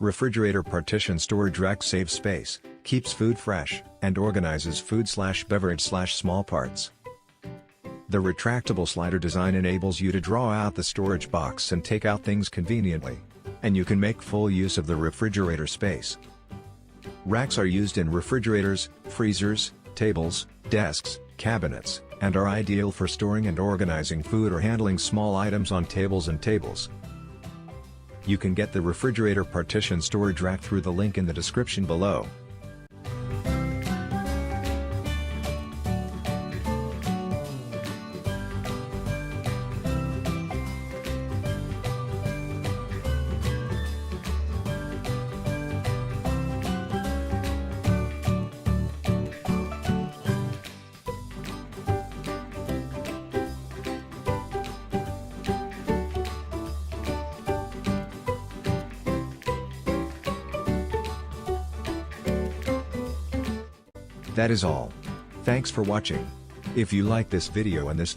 Refrigerator partition storage rack saves space, keeps food fresh, and organizes food/beverage/small parts. The retractable slider design enables you to draw out the storage box and take out things conveniently. And you can make full use of the refrigerator space. Racks are used in refrigerators, freezers, tables, desks, cabinets, and are ideal for storing and organizing food or handling small items on tables and tables. You can get the refrigerator partition storage rack through the link in the description below. That is all. Thanks for watching. If you like this video and this